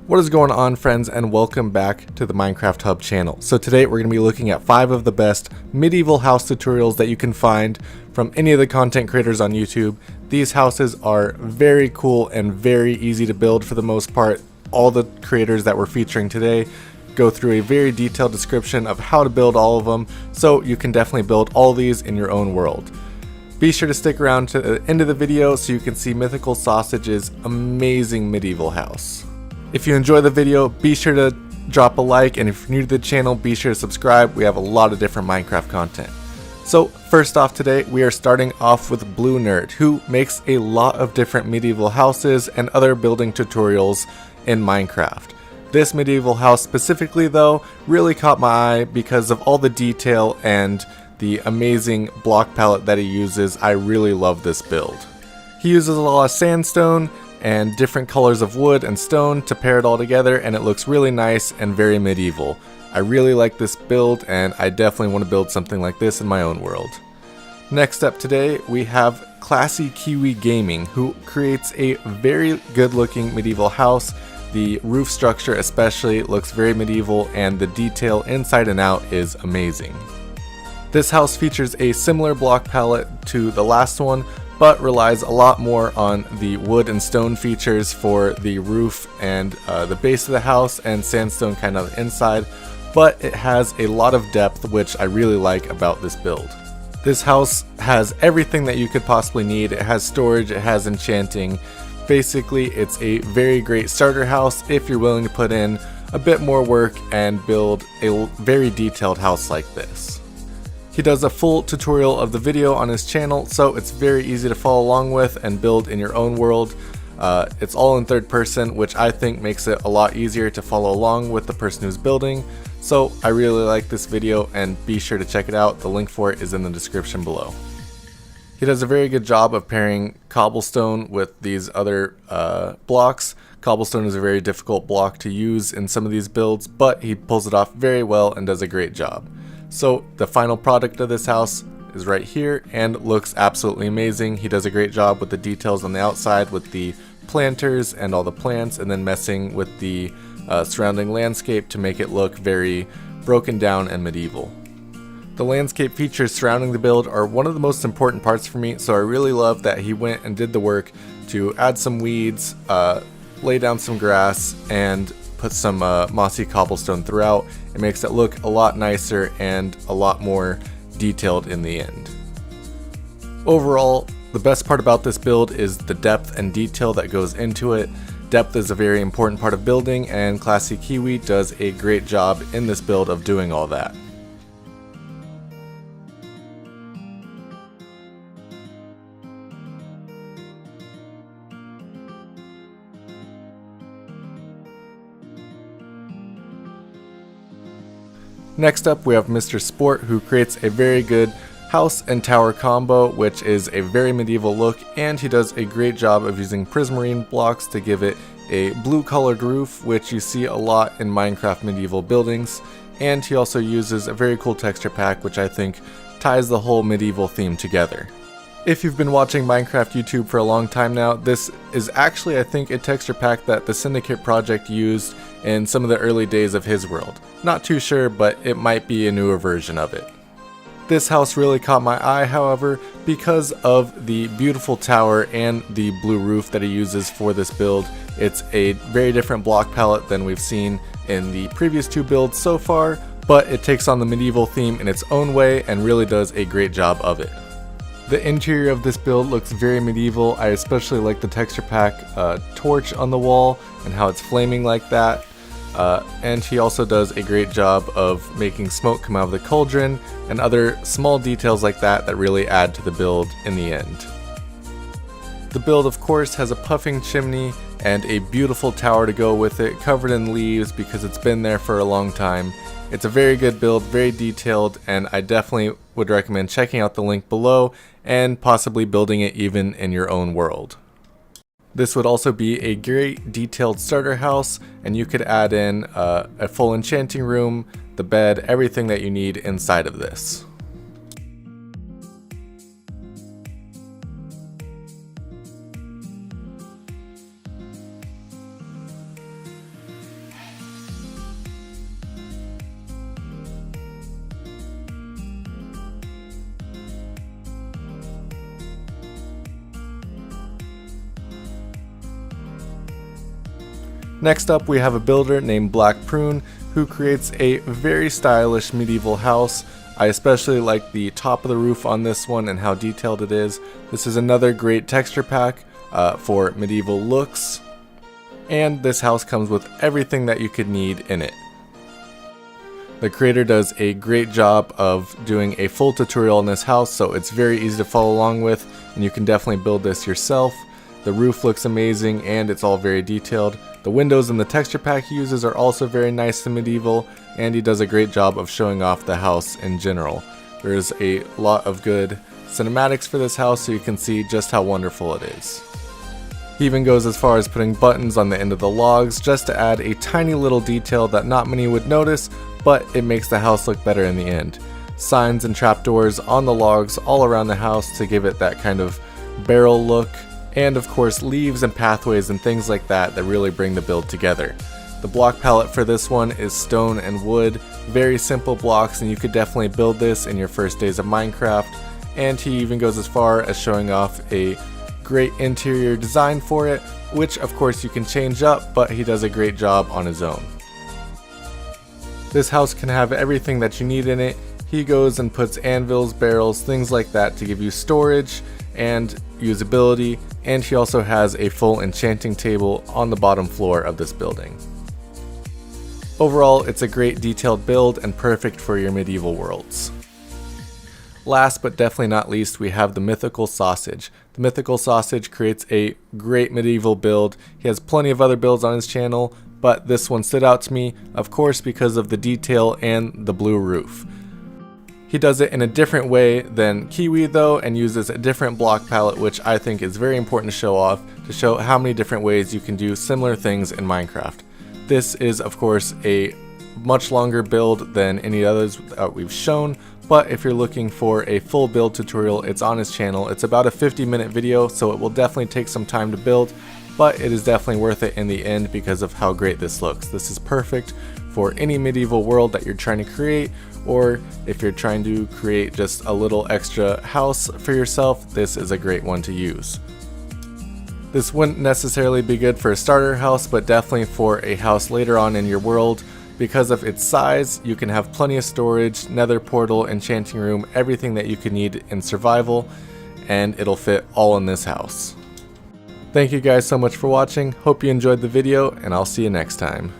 What is going on, friends, and welcome back to the Minecraft Hub channel. So today we're going to be looking at 5 of the best medieval house tutorials that you can find from any of the content creators on YouTube. These houses are very cool and very easy to build for the most part. All the creators that we're featuring today go through a very detailed description of how to build all of them, so you can definitely build all these in your own world. Be sure to stick around to the end of the video so you can see Mythical Sausage's amazing medieval house. If you enjoy the video, be sure to drop a like, and if you're new to the channel, be sure to subscribe. We have a lot of different Minecraft content. So first off today, we are starting off with Blue Nerd, who makes a lot of different medieval houses and other building tutorials in Minecraft. This medieval house specifically though really caught my eye because of all the detail and the amazing block palette that he uses. I really love this build. He uses a lot of sandstone and different colors of wood and stone to pair it all together, and it looks really nice and very medieval. I really like this build, and I definitely want to build something like this in my own world. Next up today, we have Classy Kiwi Gaming, who creates a very good looking medieval house. The roof structure especially looks very medieval, and the detail inside and out is amazing. This house features a similar block palette to the last one, but relies a lot more on the wood and stone features for the roof and the base of the house, and sandstone kind of inside, but it has a lot of depth, which I really like about this build. This house has everything that you could possibly need. It has storage, it has enchanting. Basically, it's a very great starter house if you're willing to put in a bit more work and build a very detailed house like this. He does a full tutorial of the video on his channel, so it's very easy to follow along with and build in your own world. It's all in third person, which I think makes it a lot easier to follow along with the person who's building. So I really like this video, and be sure to check it out. The link for it is in the description below. He does a very good job of pairing cobblestone with these other blocks. Cobblestone is a very difficult block to use in some of these builds, but he pulls it off very well and does a great job. So the final product of this house is right here and looks absolutely amazing. He does a great job with the details on the outside with the planters and all the plants, and then messing with the surrounding landscape to make it look very broken down and medieval. The landscape features surrounding the build are one of the most important parts for me, so I really love that he went and did the work to add some weeds, lay down some grass, and put some mossy cobblestone throughout. It makes it look a lot nicer and a lot more detailed in the end. Overall, the best part about this build is the depth and detail that goes into it. Depth is a very important part of building, and Classy Kiwi does a great job in this build of doing all that. Next up, we have Mr. Sport, who creates a very good house and tower combo, which is a very medieval look, and he does a great job of using prismarine blocks to give it a blue colored roof, which you see a lot in Minecraft medieval buildings. And he also uses a very cool texture pack, which I think ties the whole medieval theme together. If you've been watching Minecraft YouTube for a long time now, this is actually, I think, a texture pack that the Syndicate Project used in some of the early days of his world. Not too sure, but it might be a newer version of it. This house really caught my eye, however, because of the beautiful tower and the blue roof that he uses for this build. It's a very different block palette than we've seen in the previous 2 builds so far, but it takes on the medieval theme in its own way and really does a great job of it. The interior of this build looks very medieval. I especially like the texture pack torch on the wall and how it's flaming like that. And he also does a great job of making smoke come out of the cauldron and other small details like that that really add to the build in the end. The build, of course, has a puffing chimney and a beautiful tower to go with it, covered in leaves because it's been there for a long time. It's a very good build, very detailed, and I definitely would recommend checking out the link below and possibly building it even in your own world. This would also be a great detailed starter house, and you could add in a full enchanting room, the bed, everything that you need inside of this. Next up, we have a builder named Black Prune who creates a very stylish medieval house. I especially like the top of the roof on this one and how detailed it is. This is another great texture pack for medieval looks. And this house comes with everything that you could need in it. The creator does a great job of doing a full tutorial on this house, so it's very easy to follow along with, and you can definitely build this yourself. The roof looks amazing and it's all very detailed. The windows and the texture pack he uses are also very nice and medieval, and he does a great job of showing off the house in general. There's a lot of good cinematics for this house so you can see just how wonderful it is. He even goes as far as putting buttons on the end of the logs just to add a tiny little detail that not many would notice, but it makes the house look better in the end. Signs and trapdoors on the logs all around the house to give it that kind of barrel look, and of course leaves and pathways and things like that that really bring the build together. The block palette for this one is stone and wood, very simple blocks, and you could definitely build this in your first days of Minecraft. And he even goes as far as showing off a great interior design for it, which of course you can change up, but he does a great job on his own. This house can have everything that you need in it. He goes and puts anvils, barrels, things like that to give you storage and usability, and he also has a full enchanting table on the bottom floor of this building. Overall, it's a great detailed build and perfect for your medieval worlds. Last but definitely not least, we have the Mythical Sausage. The Mythical Sausage creates a great medieval build. He has plenty of other builds on his channel, but this one stood out to me, of course, because of the detail and the blue roof. He does it in a different way than Kiwi though, and uses a different block palette, which I think is very important to show off, to show how many different ways you can do similar things in Minecraft. This is of course a much longer build than any others that we've shown, but if you're looking for a full build tutorial, it's on his channel. It's about a 50-minute video, so it will definitely take some time to build, but it is definitely worth it in the end because of how great this looks. This is perfect for any medieval world that you're trying to create, or if you're trying to create just a little extra house for yourself, this is a great one to use. This wouldn't necessarily be good for a starter house, but definitely for a house later on in your world. Because of its size, you can have plenty of storage, nether portal, enchanting room, everything that you could need in survival, and it'll fit all in this house. Thank you guys so much for watching, hope you enjoyed the video, and I'll see you next time.